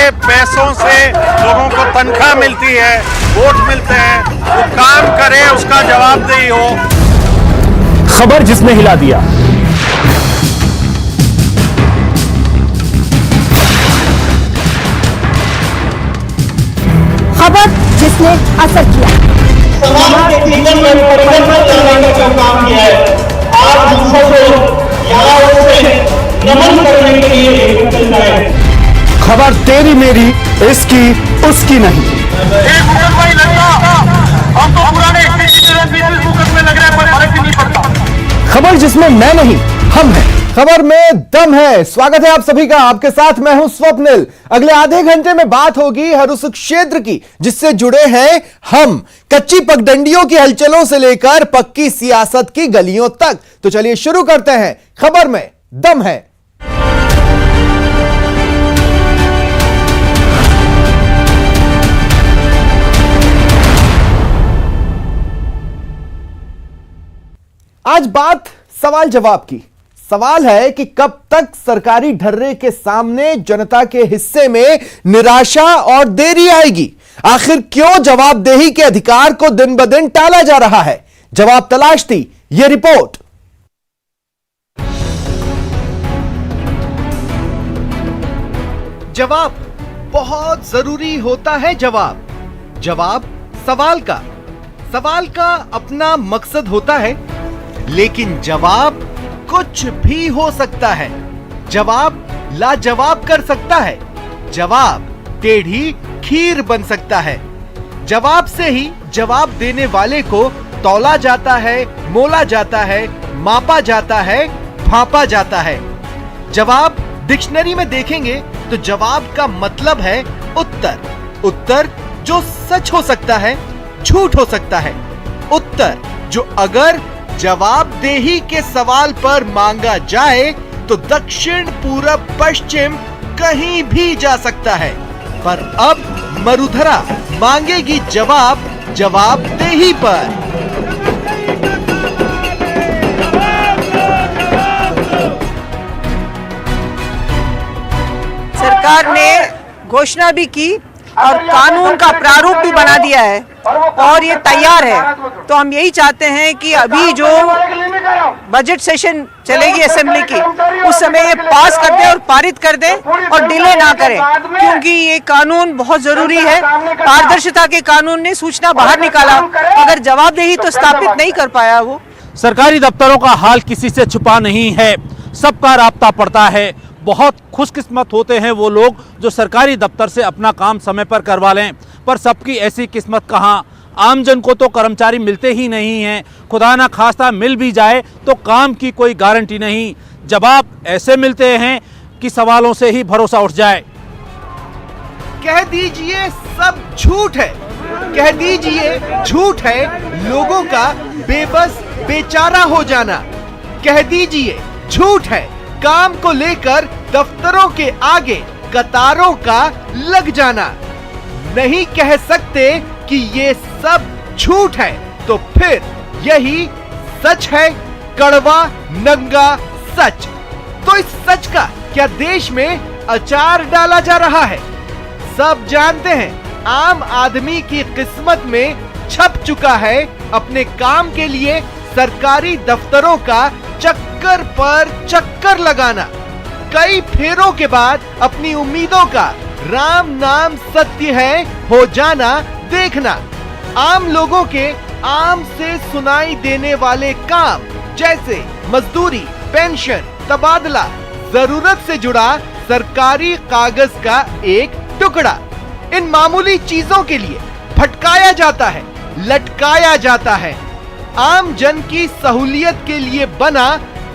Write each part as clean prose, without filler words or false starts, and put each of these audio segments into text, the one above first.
के पैसों से लोगों को तनख्वाह मिलती है, वोट मिलते हैं, वो काम करे, उसका जवाबदेही हो। खबर जिसने हिला दिया, खबर जिसने असर किया, समाज के जीवन में परिवर्तन लाने का काम किया है। आज हम सबको यहाँ उसे नमन करने के लिए एकत्रित हैं। खबर तेरी मेरी, इसकी उसकी नहीं। हम तो पुराने में लग रहे हैं, पर फर्क नहीं पड़ता। खबर जिसमें मैं नहीं, हम हैं। खबर में दम है। स्वागत है आप सभी का। आपके साथ मैं हूं स्वप्निल। अगले आधे घंटे में बात होगी हर उस क्षेत्र की जिससे जुड़े हैं हम, कच्ची पगडंडियों की हलचलों से लेकर पक्की सियासत की गलियों तक। तो चलिए शुरू करते हैं। खबर में दम है। आज बात सवाल जवाब की। सवाल है कि कब तक सरकारी ढर्रे के सामने जनता के हिस्से में निराशा और देरी आएगी। आखिर क्यों जवाबदेही के अधिकार को दिन ब दिन टाला जा रहा है। जवाब तलाशती यह रिपोर्ट। जवाब बहुत जरूरी होता है। जवाब सवाल का अपना मकसद होता है, लेकिन जवाब कुछ भी हो सकता है। जवाब लाजवाब कर सकता है। जवाब टेढ़ी खीर बन सकता है। जवाब से ही जवाब देने वाले को तौला जाता है, मोला जाता है, मापा जाता है, भांपा जाता है। जवाब डिक्शनरी में देखेंगे तो जवाब का मतलब है उत्तर जो सच हो सकता है, झूठ हो सकता है। उत्तर जो अगर जवाबदेही के सवाल पर मांगा जाए तो दक्षिण, पूरब, पश्चिम कहीं भी जा सकता है। पर अब मरुधरा मांगेगी जवाबदेही पर। सरकार ने घोषणा भी की और कानून का प्रारूप भी बना दिया है और ये तैयार है। तो हम यही चाहते हैं कि अभी जो बजट सेशन चलेगी असेंबली की, उस समय ये पास कर दें और पारित कर दें और डिले ना करें, क्योंकि ये कानून बहुत जरूरी है। पारदर्शिता के कानून ने सूचना बाहर निकाला, अगर जवाबदेही तो स्थापित नहीं कर पाया वो। सरकारी दफ्तरों का हाल किसी से छुपा नहीं है, सबका राब्ता पड़ता है। बहुत खुशकिस्मत होते हैं वो लोग जो सरकारी दफ्तर से अपना काम समय पर करवा लें, पर सबकी ऐसी किस्मत कहाँ। आमजन को तो कर्मचारी मिलते ही नहीं हैं, खुदा ना खास्ता मिल भी जाए तो काम की कोई गारंटी नहीं। जवाब ऐसे मिलते हैं कि सवालों से ही भरोसा उठ जाए। कह दीजिए सब झूठ है, कह दीजिए झूठ है लोगों का बेबस बेचारा हो जाना। कह दीजिए झूठ है काम को लेकर दफ्तरों के आगे कतारों का लग जाना। नहीं कह सकते कि ये सब झूठ है तो फिर यही सच है, कड़वा नंगा सच। तो इस सच का क्या देश में अचार डाला जा रहा है? सब जानते हैं आम आदमी की किस्मत में छप चुका है अपने काम के लिए सरकारी दफ्तरों का चक्कर पर चक्कर लगाना। कई फेरों के बाद अपनी उम्मीदों का राम नाम सत्य है हो जाना देखना। आम लोगों के आम से सुनाई देने वाले काम जैसे मजदूरी, पेंशन, तबादला, जरूरत से जुड़ा सरकारी कागज का एक टुकड़ा, इन मामूली चीजों के लिए भटकाया जाता है, लटकाया जाता है। आम जन की सहूलियत के लिए बना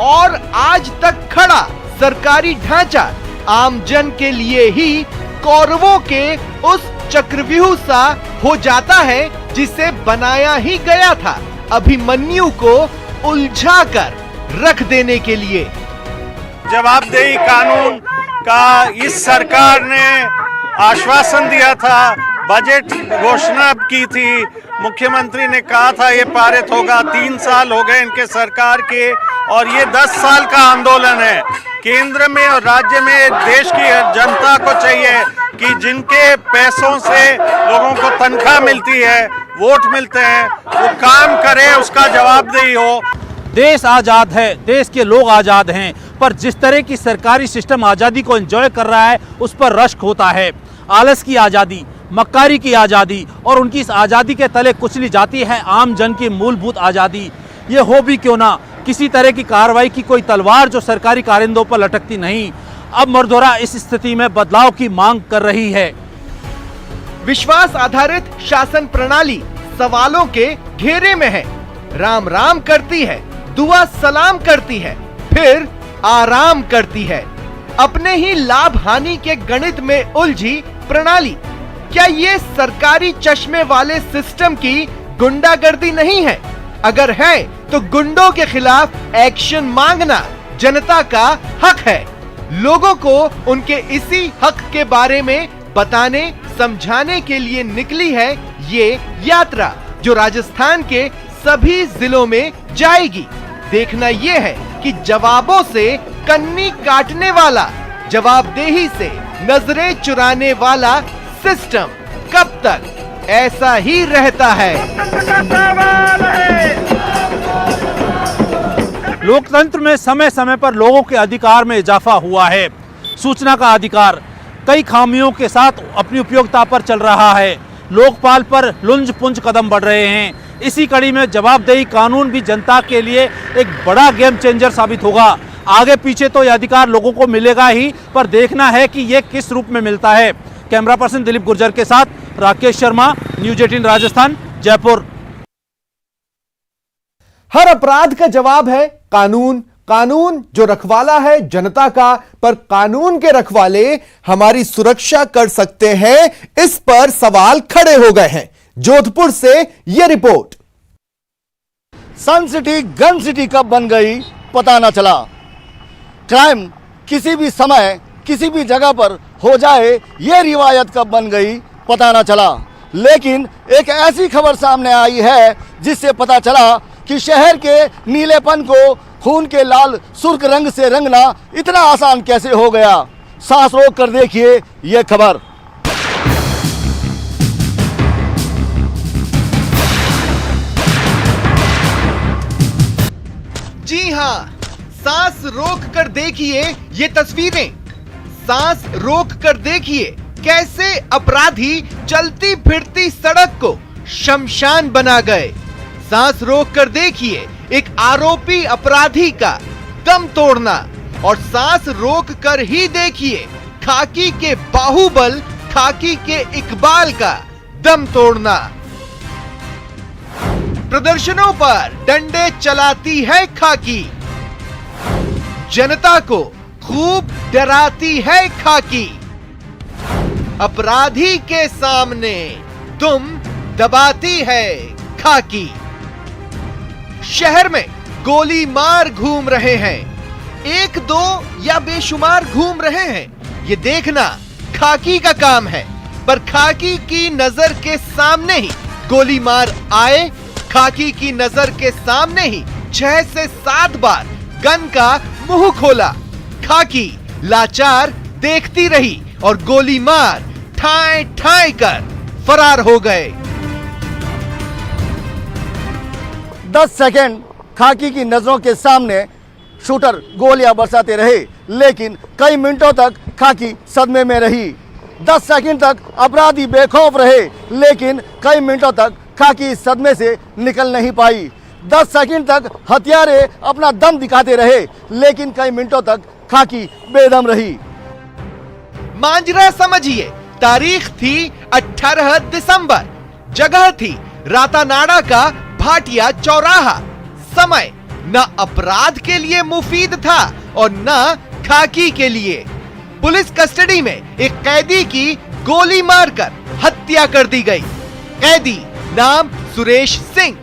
और आज तक खड़ा सरकारी ढांचा आम जन के लिए ही कौरवों के उस चक्रव्यूह सा हो जाता है जिसे बनाया ही गया था अभिमन्यु को उलझा कर रख देने के लिए। जवाबदेही कानून का इस सरकार ने आश्वासन दिया था, बजट घोषणा की थी, मुख्यमंत्री ने कहा था ये पारित होगा। 3 साल हो गए इनके सरकार के और ये 10 साल का आंदोलन है। केंद्र में और राज्य में देश की जनता को चाहिए कि जिनके पैसों से लोगों को तनख्वाह मिलती है, वोट मिलते हैं, वो काम करे, उसका जवाबदेही हो। देश आज़ाद है, देश के लोग आज़ाद हैं, पर जिस तरह की सरकारी सिस्टम आज़ादी को एंजॉय कर रहा है उस पर रश्क होता है। आलस की आज़ादी, मक्कारी की आज़ादी और उनकी इस आज़ादी के तले कुचली जाती है आम जन की मूलभूत आज़ादी। ये हो भी क्यों ना, किसी तरह की कार्रवाई की कोई तलवार जो सरकारी कारिंदों पर लटकती नहीं। अब मरदोरा इस स्थिति में बदलाव की मांग कर रही है। विश्वास आधारित शासन प्रणाली सवालों के घेरे में है। राम राम करती है, दुआ सलाम करती है, फिर आराम करती है। अपने ही लाभ हानि के गणित में उलझी प्रणाली। क्या ये सरकारी चश्मे वाले सिस्टम की गुंडागर्दी नहीं है? अगर है तो गुंडों के खिलाफ एक्शन मांगना जनता का हक है। लोगों को उनके इसी हक के बारे में बताने समझाने के लिए निकली है ये यात्रा, जो राजस्थान के सभी जिलों में जाएगी। देखना यह है कि जवाबों से कन्नी काटने वाला, जवाबदेही से नजरें चुराने वाला सिस्टम कब तक ऐसा ही रहता है। लोकतंत्र में समय समय पर लोगों के अधिकार में इजाफा हुआ है। सूचना का अधिकार कई खामियों के साथ अपनी उपयोगिता पर चल रहा है। लोकपाल पर लुंज पुंज कदम बढ़ रहे हैं। इसी कड़ी में जवाबदेही कानून भी जनता के लिए एक बड़ा गेम चेंजर साबित होगा। आगे पीछे तो यह अधिकार लोगों को मिलेगा ही, पर देखना है कि यह किस रूप में मिलता है। कैमरा पर्सन दिलीप गुर्जर के साथ राकेश शर्मा, न्यूज़ 18 राजस्थान, जयपुर। हर अपराध का जवाब है कानून। कानून जो रखवाला है जनता का, पर कानून के रखवाले हमारी सुरक्षा कर सकते हैं, इस पर सवाल खड़े हो गए हैं। जोधपुर से यह रिपोर्ट। सन सिटी गन सिटी कब बन गई पता ना चला। क्राइम किसी भी समय किसी भी जगह पर हो जाए, यह रिवायत कब बन गई पता ना चला। लेकिन एक ऐसी खबर सामने आई है जिससे पता चला कि शहर के नीलेपन को खून के लाल सुर्ख रंग से रंगना इतना आसान कैसे हो गया। सांस रोक कर देखिए यह खबर। जी हां, सांस रोक कर देखिए ये तस्वीरें। सांस रोक कर देखिए कैसे अपराधी चलती फिरती सड़क को शमशान बना गए। सांस रोक कर देखिए एक आरोपी अपराधी का दम तोड़ना, और सांस रोक कर ही देखिए खाकी के बाहुबल, खाकी के इकबाल का दम तोड़ना। प्रदर्शनों पर डंडे चलाती है खाकी, जनता को खूब डराती है खाकी। अपराधी के सामने तुम दबाती है खाकी। शहर में गोली मार घूम रहे हैं, एक दो या बेशुमार घूम रहे हैं, ये देखना खाकी का काम है। पर खाकी की नजर के सामने ही गोली मार आए, खाकी की नजर के सामने ही 6 से 7 बार गन का मुंह खोला। खाकी लाचार देखती रही और गोली मार ठाए ठाए कर फरार हो गए। 10 सेकंड खाकी की नजरों के सामने शूटर गोलियां बरसाते रहे, लेकिन कई मिनटों तक खाकी सदमे में रही। 10 सेकंड तक अपराधी बेखौफ रहे, लेकिन कई मिनटों तक खाकी सदमे से निकल नहीं पाई। 10 सेकंड तक हथियारे अपना दम दिखाते रहे, लेकिन कई मिनटों तक खाकी बेदम रही। मांजरा समझिए, तारीख थी 18 दिसंबर, जगह थी रातानाडा का भाटिया चौराहा। समय न अपराध के लिए मुफीद था और न खाकी के लिए। पुलिस कस्टडी में एक कैदी की गोली मारकर हत्या कर दी गई। कैदी नाम सुरेश सिंह,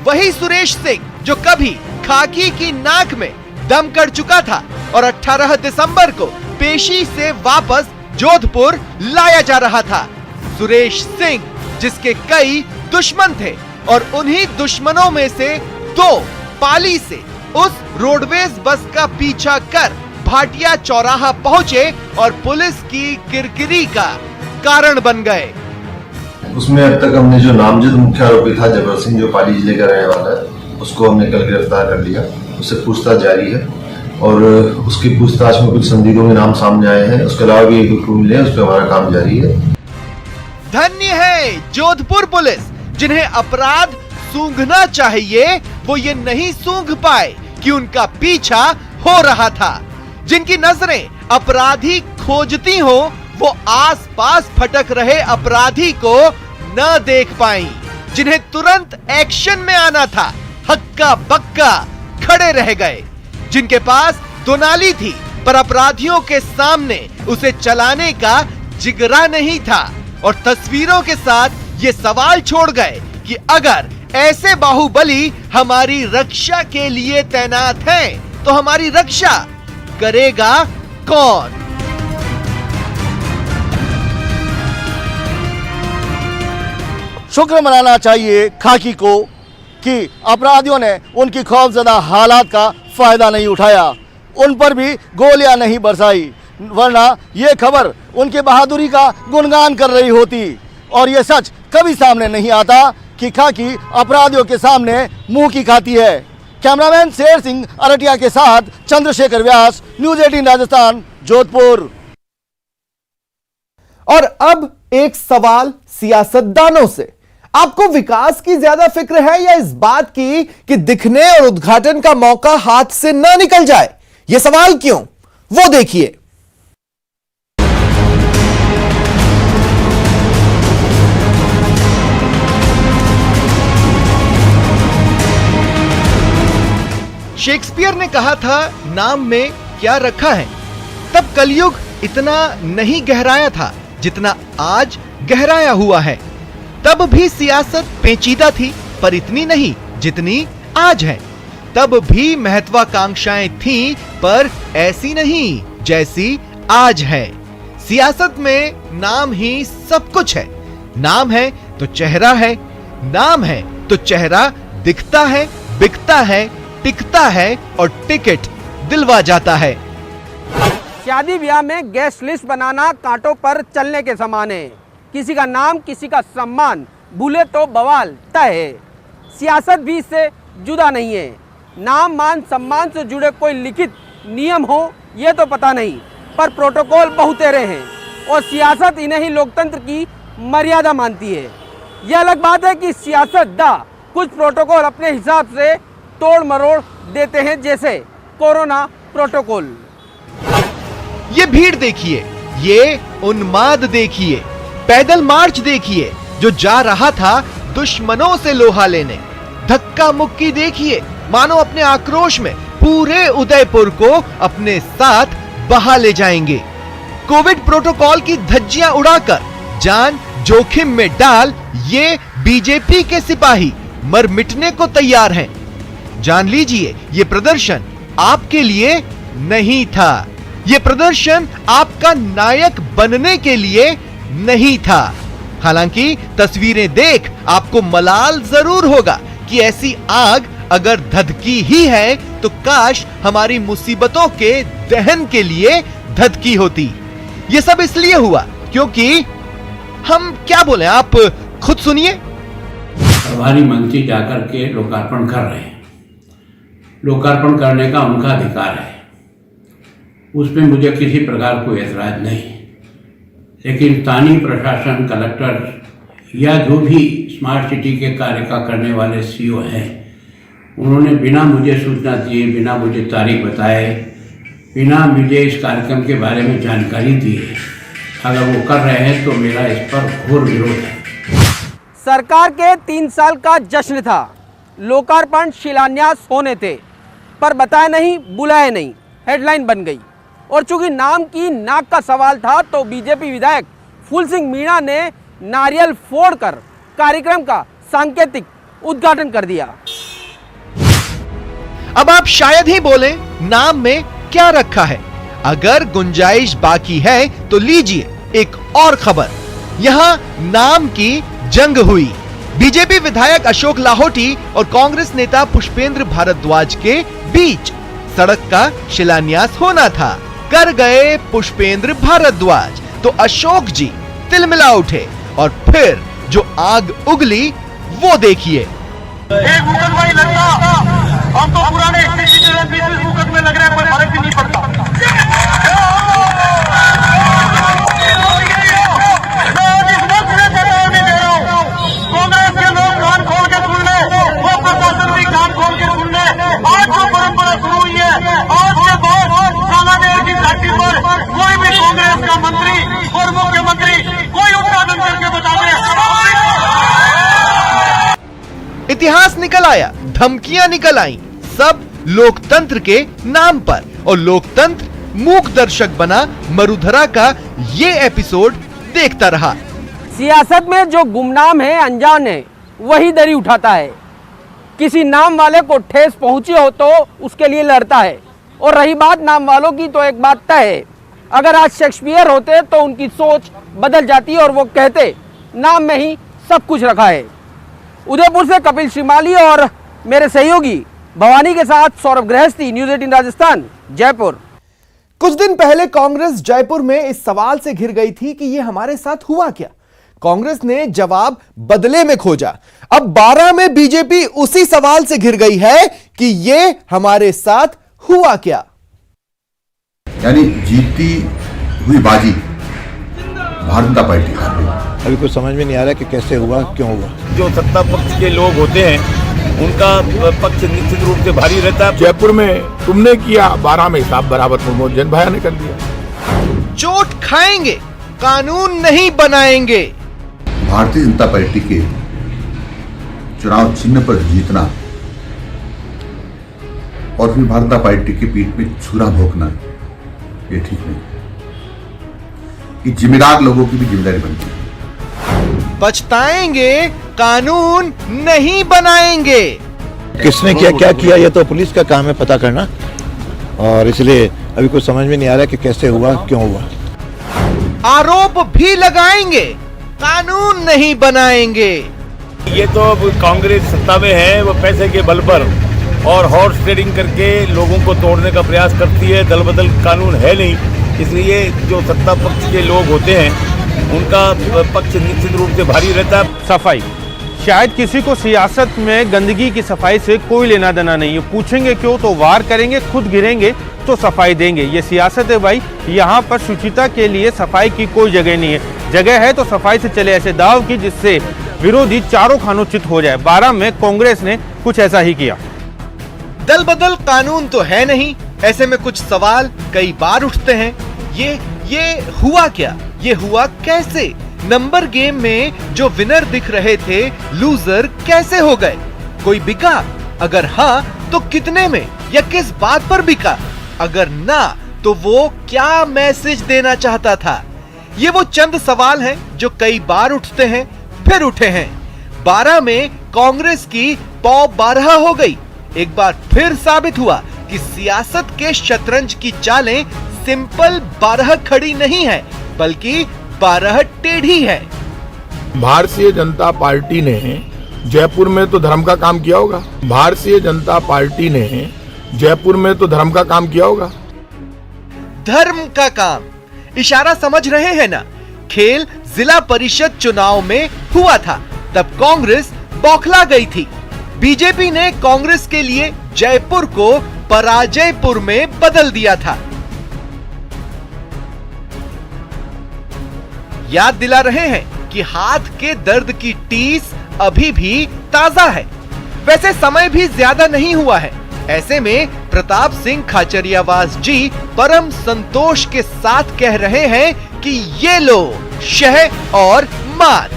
वही सुरेश सिंह जो कभी खाकी की नाक में दम कर चुका था और 18 दिसंबर को पेशी से वापस जोधपुर लाया जा रहा था। सुरेश सिंह जिसके कई दुश्मन थे और उन्हीं दुश्मनों में से 2 पाली से उस रोडवेज बस का पीछा कर भाटिया चौराहा पहुंचे और पुलिस की किरकिरी का कारण बन गए। उसमें अब तक हमने जो नामजद मुख्य आरोपी था जबर सिंह, जो पाली जिले का रहने वाला है, उसको हमने कल गिरफ्तार कर लिया। उससे पूछताछ जारी है और उसकी पूछताछ में कुछ संदिग्धों के नाम सामने आए हैं। उसके अलावा भी एक दो मिले हैं, उस पर हमारा काम जारी है। धन्य है जोधपुर पुलिस, जिन्हें अपराध सूंघना चाहिए वो ये नहीं सूंघ पाए कि उनका पीछा हो रहा था। जिनकी नजरें अपराधी खोजती हो वो आसपास भटक रहे अपराधी को न देख पाई। जिन्हें तुरंत एक्शन में आना था, हक्का बक्का खड़े रह गए। जिनके पास दोनाली थी पर अपराधियों के सामने उसे चलाने का जिगरा नहीं था और तस्वीरों के साथ ये सवाल छोड़ गए कि अगर ऐसे बाहुबली हमारी रक्षा के लिए तैनात हैं तो हमारी रक्षा करेगा कौन? शुक्र मनाना चाहिए खाकी को कि अपराधियों ने उनकी खौफजदा हालात का फायदा नहीं उठाया, उन पर भी गोलियां नहीं बरसाई, वरना ये खबर उनकी बहादुरी का गुणगान कर रही होती। और ये सच कभी सामने नहीं आता कि खाकी अपराधियों के सामने मुंह की खाती है। कैमरामैन शेर सिंह अरटिया के साथ चंद्रशेखर व्यास, न्यूज़ 18 राजस्थान, जोधपुर। और अब एक सवाल सियासतदानों से, आपको विकास की ज्यादा फिक्र है या इस बात की कि दिखने और उद्घाटन का मौका हाथ से ना निकल जाए? यह सवाल क्यों, वो देखिए। शेक्सपियर ने कहा था नाम में क्या रखा है। तब कलयुग इतना नहीं गहराया था जितना आज गहराया हुआ है। तब भी सियासत पेचीदा थी पर इतनी नहीं जितनी आज है। तब भी महत्वाकांक्षाएं थीं पर ऐसी नहीं जैसी आज है। सियासत में नाम ही सब कुछ है। नाम है तो चेहरा है, नाम है तो चेहरा दिखता है, बिकता है, टिकता है और टिकट दिलवा जाता है। शादी ब्याह में गेस्ट लिस्ट बनाना कांटों पर चलने के समान है। किसी का नाम, किसी का सम्मान भूले तो बवाल तय है। सियासत भी इससे जुदा नहीं है। नाम, मान, सम्मान से जुड़े कोई लिखित नियम हो ये तो पता नहीं, पर प्रोटोकॉल बहुतेरे हैं और सियासत इन्हें ही लोकतंत्र की मर्यादा मानती है। यह अलग बात है कि सियासतदां कुछ प्रोटोकॉल अपने हिसाब से तोड़ मरोड़ देते हैं, जैसे कोरोना प्रोटोकॉल। ये भीड़ देखिए, ये उन्माद देखिए, पैदल मार्च देखिए जो जा रहा था दुश्मनों से लोहा लेने। धक्का मुक्की देखिए, मानो अपने आक्रोश में पूरे उदयपुर को अपने साथ बहा ले जाएंगे। कोविड प्रोटोकॉल की धज्जियां उड़ाकर जान जोखिम में डाल ये बीजेपी के सिपाही मर मिटने को तैयार हैं। जान लीजिए, ये प्रदर्शन आपके लिए नहीं था। ये प्रदर्शन आपका नायक बनने के लिए नहीं था। हालांकि तस्वीरें देख आपको मलाल जरूर होगा कि ऐसी आग अगर धधकी ही है तो काश हमारी मुसीबतों के दहन के लिए धधकी होती। ये सब इसलिए हुआ क्योंकि हम क्या बोले, आप खुद सुनिए। प्रभारी मंत्री जाकर के लोकार्पण कर रहे हैं। लोकार्पण करने का उनका अधिकार है, उसमें मुझे किसी प्रकार कोई ऐतराज नहीं। लेकिन स्थानीय प्रशासन, कलेक्टर या जो भी स्मार्ट सिटी के कार्य का करने वाले सीईओ हैं, उन्होंने बिना मुझे सूचना दिए, बिना मुझे तारीख बताए, बिना मुझे इस कार्यक्रम के बारे में जानकारी दिए अगर वो कर रहे हैं तो मेरा इस पर घोर विरोध है। सरकार के 3 साल का जश्न था, लोकार्पण शिलान्यास होने थे, पर बताया नहीं, बुलाया नहीं, हेडलाइन बन गई। और चूंकि नाम की नाक का सवाल था तो बीजेपी विधायक फूल सिंह मीणा ने नारियल फोड़कर कार्यक्रम का सांकेतिक उद्घाटन कर दिया। अब आप शायद ही बोले नाम में क्या रखा है। अगर गुंजाइश बाकी है तो लीजिए एक और खबर। यहां नाम की जंग हुई। बीजेपी विधायक अशोक लाहोटी और कांग्रेस नेता पुष्पेंद्र भारद्वाज के बीच सड़क का शिलान्यास होना था। कर गए पुष्पेंद्र भारद्वाज तो अशोक जी तिलमिला उठे और फिर जो आग उगली वो देखिए। एक मुकद भाई लगता, हम तो पुराने मुकद में लग रहे हैं, कोई फर्क भी नहीं पड़ता। कांग्रेस के लोग कान खोल के सुन ले, वो प्रशासन भी कान खोल के सुन ले। आज जो परंपरा शुरू हुई है, आज के बाद कालादेव की घाटी पर कोई भी कांग्रेस का मंत्री और मुख्यमंत्री कोई उत्पादन करके बता दे। इतिहास निकल आया, धमकियां निकल आई, सब लोकतंत्र के नाम पर। और लोकतंत्र मूक दर्शक बना मरुधरा का ये एपिसोड देखता रहा। सियासत में जो गुमनाम है, अनजान है, वही दरी उठाता है। किसी नाम वाले को ठेस पहुंची हो तो उसके लिए लड़ता है। और रही बात नाम वालों की, तो एक बात तय है, अगर आज शेक्सपियर होते तो उनकी सोच बदल जाती और वो कहते नाम में ही सब कुछ रखा है। उदयपुर से कपिल श्रीमाली और मेरे सहयोगी भवानी के साथ सौरभ गृहस्थी, न्यूज़ 18 राजस्थान, जयपुर। कुछ दिन पहले कांग्रेस जयपुर में इस सवाल से घिर गई थी कि ये हमारे साथ हुआ क्या। कांग्रेस ने जवाब बदले में खोजा। अब 12 में बीजेपी उसी सवाल से घिर गई है कि ये हमारे साथ हुआ क्या। यानी जीतती हुई बाजी भारतीय जनता पार्टी हार गई। अभी कुछ समझ में नहीं आ रहा कि कैसे हुआ, क्यों हुआ। जो सत्ता पक्ष के लोग होते हैं उनका पक्ष निश्चित रूप से भारी रहता है। जयपुर में तुमने किया, 12 में हिसाब बराबर प्रमोद जैन भाया ने कर दिया। चोट खाएंगे, कानून नहीं बनाएंगे। भारतीय जनता पार्टी के चुनाव चिन्ह पर जीतना और फिर भारतीय जनता पार्टी के पीठ में छुरा भोंकना, ये ठीक नहीं। कि जिम्मेदार लोगों की भी जिम्मेदारी बनती है। पछताएंगे, कानून नहीं बनाएंगे। किसने क्या क्या किया ये तो पुलिस का काम है पता करना, और इसलिए अभी कुछ समझ में नहीं आ रहा कि कैसे हुआ, क्यों हुआ। आरोप भी लगाएंगे, कानून नहीं बनाएंगे। ये तो कांग्रेस सत्ता में है, वो पैसे के बल पर और हॉर्स ट्रेडिंग करके लोगों को तोड़ने का प्रयास करती है। दल बदल कानून है नहीं, इसलिए जो सत्ता पक्ष के लोग होते हैं उनका पक्ष निश्चित रूप से भारी रहता है। सफाई, शायद किसी को सियासत में गंदगी की सफाई से कोई लेना देना नहीं है। पूछेंगे क्यों तो वार करेंगे, खुद गिरेंगे तो सफाई देंगे। ये सियासत है भाई, यहाँ पर शुचिता के लिए सफाई की कोई जगह नहीं है। जगह है तो सफाई से चले ऐसे दाव की जिससे विरोधी चारों खानोचित हो जाए। 12 में कांग्रेस ने कुछ ऐसा ही किया। दल बदल कानून तो है नहीं, ऐसे में कुछ सवाल कई बार उठते हैं। ये हुआ क्या, ये हुआ कैसे? नंबर गेम में जो विनर दिख रहे थे, लूजर कैसे हो गए? कोई बिका? अगर हाँ तो कितने में या किस बात पर बिका? अगर ना तो वो क्या मैसेज देना चाहता था? ये वो चंद सवाल हैं जो कई बार उठते हैं, फिर उठे हैं। 12 में कांग्रेस की पौ 12 हो गई। एक बार फिर साबित हुआ कि सियासत के शतरंज की चालें सिंपल 12 खड़ी नहीं है, बल्कि 12 टेढ़ी है। भारतीय जनता पार्टी ने जयपुर में तो धर्म का काम किया होगा। भारतीय जनता पार्टी ने जयपुर में तो धर्म का काम किया होगा। धर्म का काम, इशारा समझ रहे हैं ना? खेल जिला परिषद चुनाव में हुआ था, तब कांग्रेस बौखला गई थी। बीजेपी ने कांग्रेस के लिए जयपुर को पराजयपुर में बदल दिया था। याद दिला रहे हैं कि हाथ के दर्द की टीस अभी भी ताजा है। वैसे समय भी ज्यादा नहीं हुआ है। ऐसे में प्रताप सिंह खाचरियावास जी परम संतोष के साथ कह रहे हैं कि ये लो शह और मात।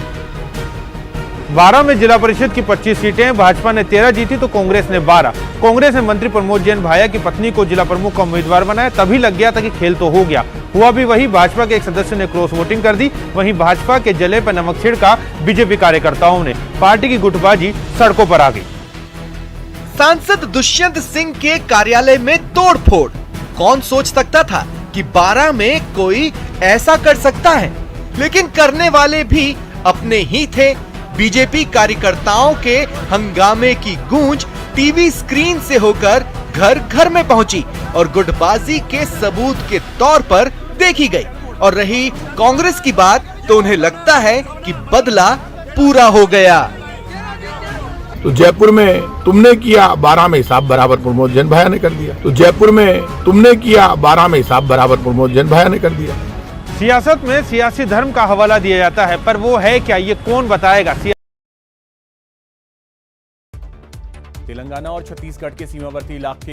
12 में जिला परिषद की 25 सीटें, भाजपा ने 13 जीती तो कांग्रेस ने 12। कांग्रेस ने मंत्री प्रमोद जैन भाया की पत्नी को जिला प्रमुख का उम्मीदवार बनाया। तभी लग गया था कि खेल तो हो गया। हुआ भी वही, भाजपा के एक सदस्य ने क्रॉस वोटिंग कर दी। वहीं भाजपा के जले पर नमक छिड़का बीजेपी कार्यकर्ताओं ने। पार्टी की गुटबाजी सड़कों पर आ गई। सांसद दुष्यंत सिंह के कार्यालय में तोड़फोड़। कौन सोच सकता था कि 12 में कोई ऐसा कर सकता है? लेकिन करने वाले भी अपने ही थे। बीजेपी कार्यकर्ताओं के हंगामे की गूंज टीवी स्क्रीन से होकर घर घर में पहुंची और गुटबाजी के सबूत के तौर पर देखी गई। और रही कांग्रेस की बात तो उन्हें लगता है कि बदला पूरा हो गया। तो जयपुर में तुमने किया 12 में हिसाब बराबर प्रमोद जैन भाया ने कर दिया। तो जयपुर में तुमने किया 12 में हिसाब बराबर प्रमोद जैन भाया ने कर दिया। सियासत में सियासी धर्म का हवाला दिया जाता है, पर वो है क्या, ये कौन बताएगा। तेलंगाना और छत्तीसगढ़ के सीमावर्ती इलाके